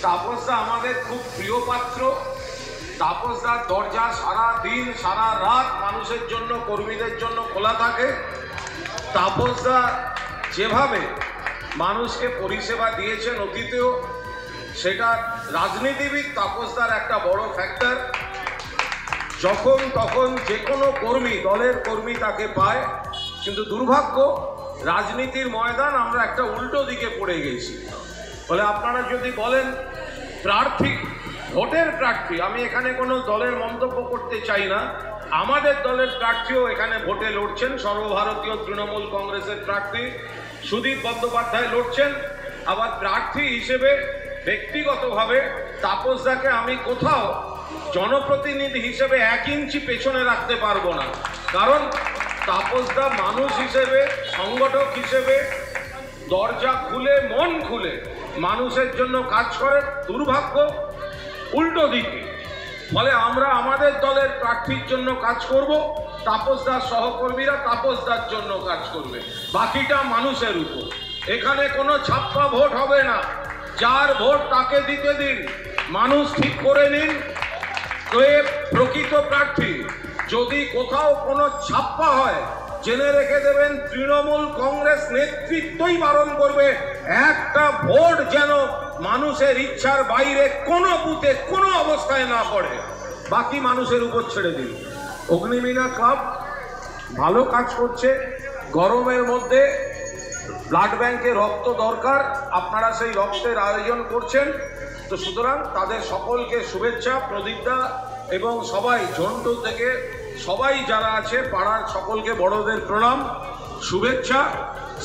তাপসদা আমাদের খুব প্রিয় পাত্র। তাপসদার দরজা সারা দিন সারা রাত মানুষের জন্য, কর্মীদের জন্য খোলা থাকে। তাপসদা যেভাবে মানুষকে পরিষেবা দিয়েছেন অতীতেও, সেটা রাজনীতিবিদ তাপসদার একটা বড় ফ্যাক্টর। যখন তখন যে কোনো কর্মী, দলের কর্মী তাকে পায়। কিন্তু দুর্ভাগ্য, রাজনীতির ময়দান আমরা একটা উল্টো দিকে পড়ে গেছি। বলে আপনারা যদি বলেন প্রার্থী, ভোটের প্রার্থী, আমি এখানে কোনো দলের মন্তব্য করতে চাই না, আমাদের দলের প্রার্থীও এখানে ভোটে লড়ছেন। সর্বভারতীয় তৃণমূল কংগ্রেসের প্রার্থী সুদীপ বন্দ্যোপাধ্যায় লড়ছেন। আবার প্রার্থী হিসেবে ব্যক্তিগতভাবে তাপসদাকে আমি কোথাও জনপ্রতিনিধি হিসেবে 1 ইঞ্চি পেছনে রাখতে পারবো না। কারণ তাপসদা মানুষ হিসেবে, সংগঠক হিসেবে দরজা খুলে, মন খুলে মানুষের জন্য কাজ করে। দুর্ভাগ্য উল্টো দিকে। ফলে আমরা আমাদের দলের প্রার্থীর জন্য কাজ করব, তাপসদার সহকর্মীরা তাপসদার জন্য কাজ করবে, বাকিটা মানুষের উপর। এখানে কোনো ছাপ্পা ভোট হবে না। যার ভোট তাকে দিতে দিন, মানুষ ঠিক করে নিন কে প্রকৃত প্রার্থী। যদি কোথাও কোনো ছাপ্পা হয়, জেনে রেখে দেবেন তৃণমূল কংগ্রেস নেতৃত্বই বারণ করবে একটা ভোট যেন মানুষের ইচ্ছার বাইরে কোনো বুথে কোনো অবস্থায় না পড়ে। বাকি মানুষের উপর ছেড়ে দিন। অগ্নিবীণা ক্লাব ভালো কাজ করছে। গরমের মধ্যে ব্লাড ব্যাংকে রক্ত দরকার, আপনারা সেই রক্তের আয়োজন করছেন। তো সুতরাং তাদের সকলকে শুভেচ্ছা। প্রদীপদা এবং সবাই, ঝন্টু থেকে সবাই যারা আছে পাড়ার সকলকে বড়দের প্রণাম, শুভেচ্ছা।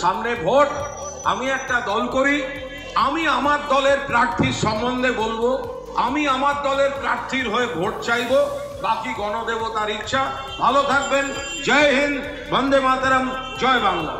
সামনে ভোট। আমি একটা দল করি, আমি আমার দলের প্রার্থীর সম্বন্ধে বলবো, আমি আমার দলের প্রার্থীর হয়ে ভোট চাইব, বাকি গণদেবতার ইচ্ছা। ভালো থাকবেন। জয় হিন্দ, বন্দে মাতরম, জয় বাংলা।